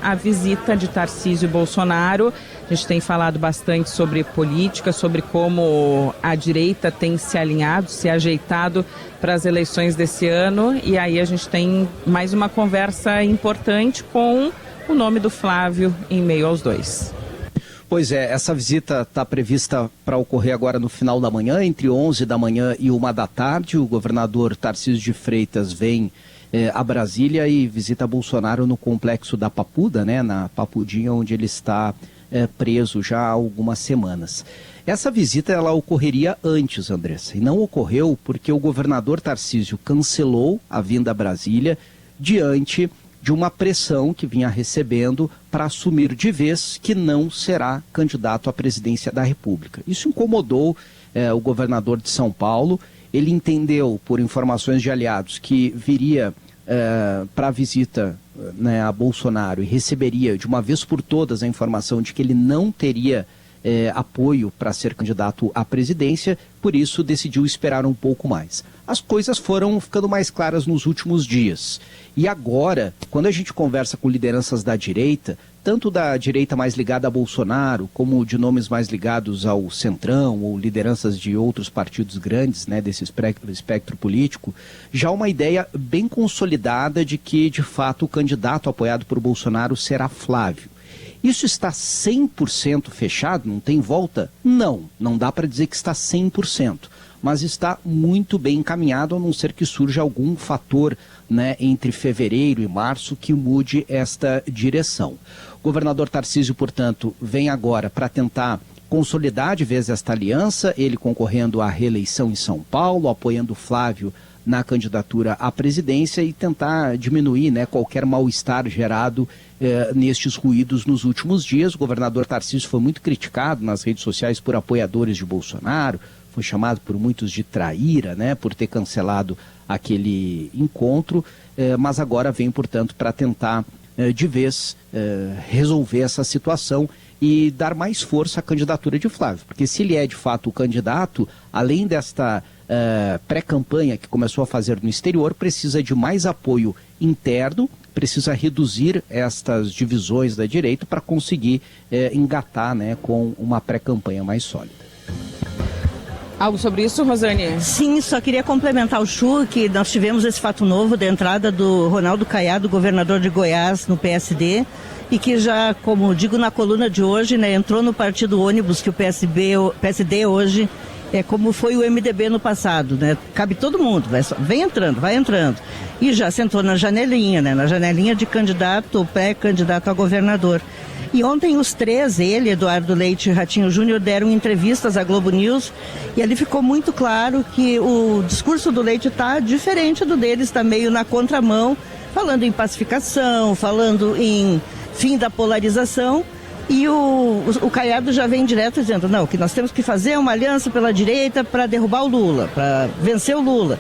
a visita de Tarcísio Bolsonaro. A gente tem falado bastante sobre política, sobre como a direita tem se alinhado, se ajeitado para as eleições desse ano. E aí a gente tem mais uma conversa importante com o nome do Flávio em meio aos dois. Pois é, essa visita está prevista para ocorrer agora no final da manhã, entre 11 da manhã e 1 da tarde. O governador Tarcísio de Freitas vem a Brasília e visita Bolsonaro no complexo da Papuda, né, na Papudinha, onde ele está preso já há algumas semanas. Essa visita ela ocorreria antes, Andressa, e não ocorreu porque o governador Tarcísio cancelou a vinda a Brasília diante de uma pressão que vinha recebendo para assumir de vez que não será candidato à presidência da República. Isso incomodou o governador de São Paulo. Ele entendeu, por informações de aliados, que viria para a visita, né, a Bolsonaro e receberia de uma vez por todas a informação de que ele não teria apoio para ser candidato à presidência, por isso decidiu esperar um pouco mais. As coisas foram ficando mais claras nos últimos dias. E agora, quando a gente conversa com lideranças da direita, tanto da direita mais ligada a Bolsonaro, como de nomes mais ligados ao Centrão, ou lideranças de outros partidos grandes, né, desse espectro político, já há uma ideia bem consolidada de que, de fato, o candidato apoiado por Bolsonaro será Flávio. Isso está 100% fechado? Não tem volta? Não dá para dizer que está 100%, mas está muito bem encaminhado, a não ser que surja algum fator, né, entre fevereiro e março que mude esta direção. O governador Tarcísio, portanto, vem agora para tentar consolidar de vez esta aliança, ele concorrendo à reeleição em São Paulo, apoiando Flávio na candidatura à presidência e tentar diminuir, né, qualquer mal-estar gerado nestes ruídos nos últimos dias. O governador Tarcísio foi muito criticado nas redes sociais por apoiadores de Bolsonaro, foi chamado por muitos de traíra, né, por ter cancelado aquele encontro, mas agora vem, portanto, para tentar de vez resolver essa situação e dar mais força à candidatura de Flávio, porque se ele é de fato o candidato, além desta pré-campanha que começou a fazer no exterior, precisa de mais apoio interno, precisa reduzir estas divisões da direita para conseguir engatar, né, com uma pré-campanha mais sólida. Algo sobre isso, Rosane? Sim, só queria complementar o Chu, que nós tivemos esse fato novo da entrada do Ronaldo Caiado, governador de Goiás, no PSD, e que já, como digo na coluna de hoje, né, entrou no partido ônibus que o PSD hoje é como foi o MDB no passado, né? Cabe todo mundo, vai entrando. E já sentou na janelinha, né? Na janelinha de candidato ou pré-candidato a governador. E ontem os três, ele, Eduardo Leite e Ratinho Júnior, deram entrevistas à Globo News e ali ficou muito claro que o discurso do Leite está diferente do deles, está meio na contramão, falando em pacificação, falando em fim da polarização. E o Caiado já vem direto dizendo, não, o que nós temos que fazer é uma aliança pela direita para derrubar o Lula, para vencer o Lula.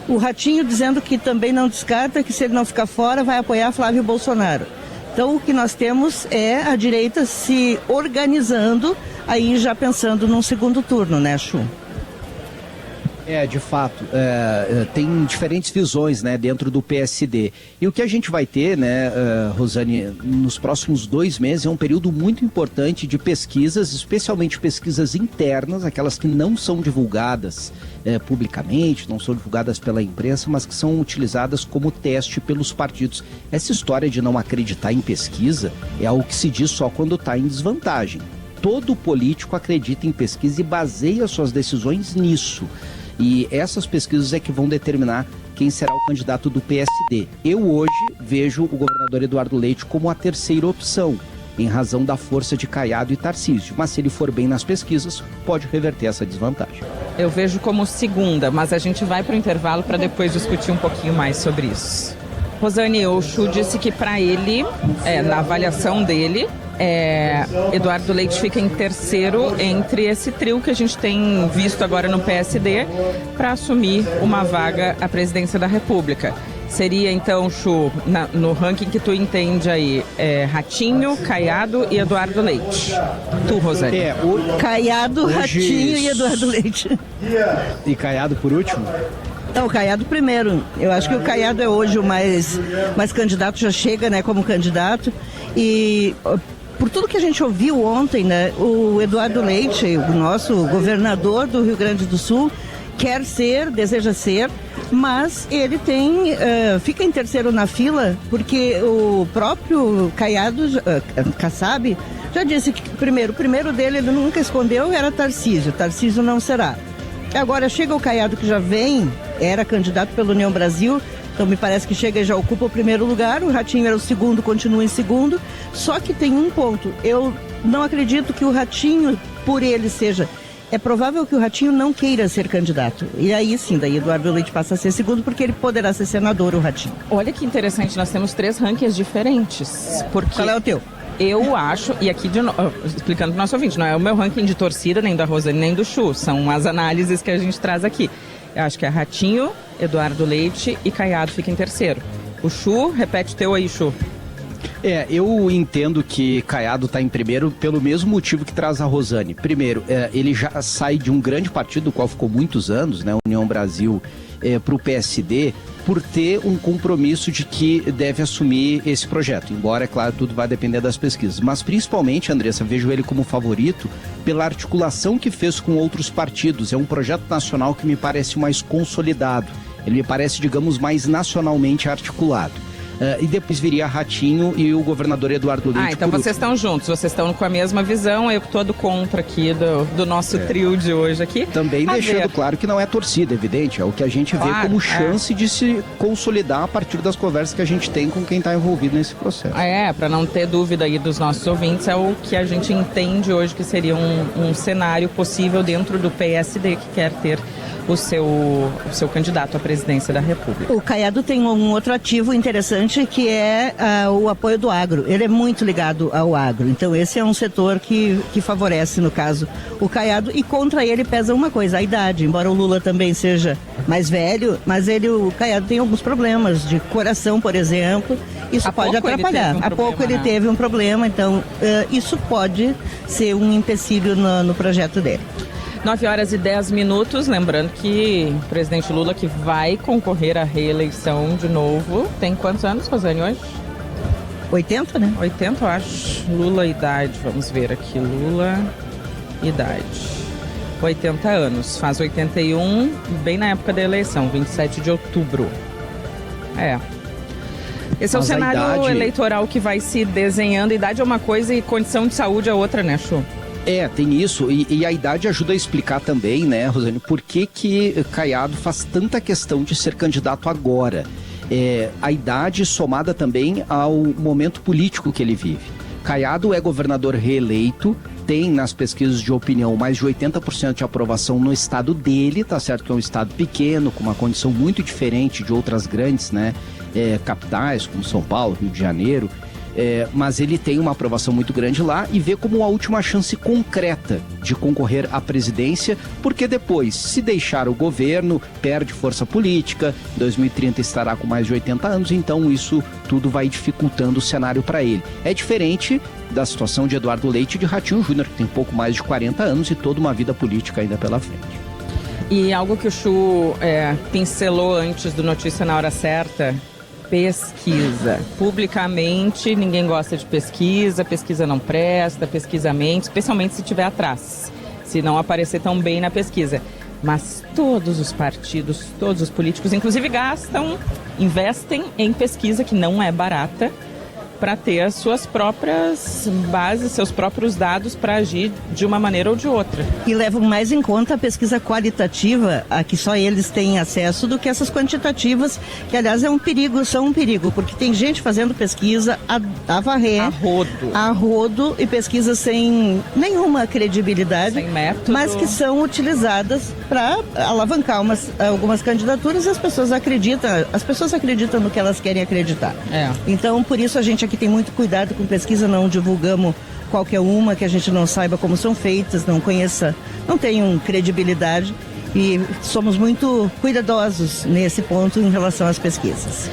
O Ratinho dizendo que também não descarta que se ele não ficar fora vai apoiar Flávio Bolsonaro. Então o que nós temos é a direita se organizando, aí já pensando num segundo turno, né, Chu? De fato, tem diferentes visões, né, dentro do PSD. E o que a gente vai ter, né, Rosane, nos próximos 2 meses é um período muito importante de pesquisas, especialmente pesquisas internas, aquelas que não são divulgadas publicamente, não são divulgadas pela imprensa, mas que são utilizadas como teste pelos partidos. Essa história de não acreditar em pesquisa é algo que se diz só quando está em desvantagem. Todo político acredita em pesquisa e baseia suas decisões nisso. E essas pesquisas é que vão determinar quem será o candidato do PSD. Eu hoje vejo o governador Eduardo Leite como a terceira opção, em razão da força de Caiado e Tarcísio. Mas se ele for bem nas pesquisas, pode reverter essa desvantagem. Eu vejo como segunda, mas a gente vai para o intervalo para depois discutir um pouquinho mais sobre isso. Rosane, o Chu disse que para ele, na avaliação dele, Eduardo Leite fica em terceiro entre esse trio que a gente tem visto agora no PSD para assumir uma vaga à presidência da República. Seria então, Chu, no ranking que tu entende aí, Ratinho, Caiado e Eduardo Leite. Tu, Rosane. Caiado, hoje... Ratinho e Eduardo Leite. E Caiado por último? Então, o Caiado primeiro. Eu acho que o Caiado é hoje o mais candidato, já chega, né, como candidato. E por tudo que a gente ouviu ontem, né, o Eduardo Leite, o nosso governador do Rio Grande do Sul, quer ser, deseja ser, mas ele fica em terceiro na fila, porque o próprio Caiado, Kassab, já disse que o primeiro dele ele nunca escondeu, era Tarcísio não será. Agora chega o Caiado, que já era candidato pela União Brasil, então me parece que chega e já ocupa o primeiro lugar, o Ratinho era o segundo, continua em segundo, só que tem um ponto, eu não acredito que o Ratinho, por ele seja, é provável que o Ratinho não queira ser candidato, e aí sim, daí Eduardo Leite passa a ser segundo, porque ele poderá ser senador, o Ratinho. Olha que interessante, nós temos 3 rankings diferentes, porque... Qual é o teu? Eu acho, e aqui explicando para o nosso ouvinte, não é o meu ranking de torcida, nem da Rosane, nem do Chu, são as análises que a gente traz aqui. Eu acho que é Ratinho, Eduardo Leite e Caiado fica em terceiro. O Chu, repete o teu aí, Chu. Eu entendo que Caiado está em primeiro pelo mesmo motivo que traz a Rosane. Primeiro, ele já sai de um grande partido, do qual ficou muitos anos, né, União Brasil, para o PSD, por ter um compromisso de que deve assumir esse projeto. Embora, é claro, tudo vai depender das pesquisas. Mas, principalmente, Andressa, vejo ele como favorito pela articulação que fez com outros partidos. É um projeto nacional que me parece mais consolidado. Ele me parece, digamos, mais nacionalmente articulado. E depois viria Ratinho e o governador Eduardo Leite. Então vocês estão juntos, vocês estão com a mesma visão, eu estou do contra aqui do nosso trio de hoje aqui. Também deixando claro que não é torcida, evidente, é o que a gente vê como chance de se consolidar a partir das conversas que a gente tem com quem está envolvido nesse processo. Para não ter dúvida aí dos nossos ouvintes, é o que a gente entende hoje que seria um cenário possível dentro do PSD que quer ter o seu candidato à presidência da República. O Caiado tem um outro ativo interessante que é o apoio do agro. Ele é muito ligado ao agro. Então esse é um setor que favorece, no caso, o Caiado. E contra ele pesa uma coisa, a idade. Embora o Lula também seja mais velho, mas o Caiado tem alguns problemas de coração, por exemplo. Isso pode atrapalhar. Há pouco ele teve um problema, então isso pode ser um empecilho no projeto dele. 9h10, lembrando que o presidente Lula, que vai concorrer à reeleição de novo, tem quantos anos, Rosane, hoje? 80, né? 80, eu acho. Lula, idade, vamos ver aqui, Lula, idade. 80 anos, faz 81, bem na época da eleição, 27 de outubro. Esse é o cenário eleitoral que vai se desenhando. Idade é uma coisa e condição de saúde é outra, né, Chu? Tem isso, e a idade ajuda a explicar também, né, Rosane, por que Caiado faz tanta questão de ser candidato agora. A idade somada também ao momento político que ele vive. Caiado é governador reeleito, tem nas pesquisas de opinião mais de 80% de aprovação no estado dele, tá certo que é um estado pequeno, com uma condição muito diferente de outras grandes, né, capitais, como São Paulo, Rio de Janeiro. Mas ele tem uma aprovação muito grande lá e vê como a última chance concreta de concorrer à presidência, porque depois, se deixar o governo, perde força política, em 2030 estará com mais de 80 anos, então isso tudo vai dificultando o cenário para ele. É diferente da situação de Eduardo Leite e de Ratinho Júnior, que tem pouco mais de 40 anos e toda uma vida política ainda pela frente. E algo que o Chu pincelou antes do Notícia na Hora Certa: pesquisa. Publicamente, ninguém gosta de pesquisa não presta, pesquisa mente, especialmente se estiver atrás, se não aparecer tão bem na pesquisa. Mas todos os partidos, todos os políticos, inclusive investem em pesquisa, que não é barata, para ter as suas próprias bases, seus próprios dados para agir de uma maneira ou de outra. E levam mais em conta a pesquisa qualitativa, a que só eles têm acesso, do que essas quantitativas, que aliás são um perigo, porque tem gente fazendo pesquisa a varrer, a rodo, e pesquisas sem nenhuma credibilidade, sem método, mas que são utilizadas para alavancar algumas candidaturas, e as pessoas acreditam no que elas querem acreditar. Então, por isso a gente aqui tem muito cuidado com pesquisa, não divulgamos qualquer uma que a gente não saiba como são feitas, não conheça, não tenham credibilidade, e somos muito cuidadosos nesse ponto em relação às pesquisas.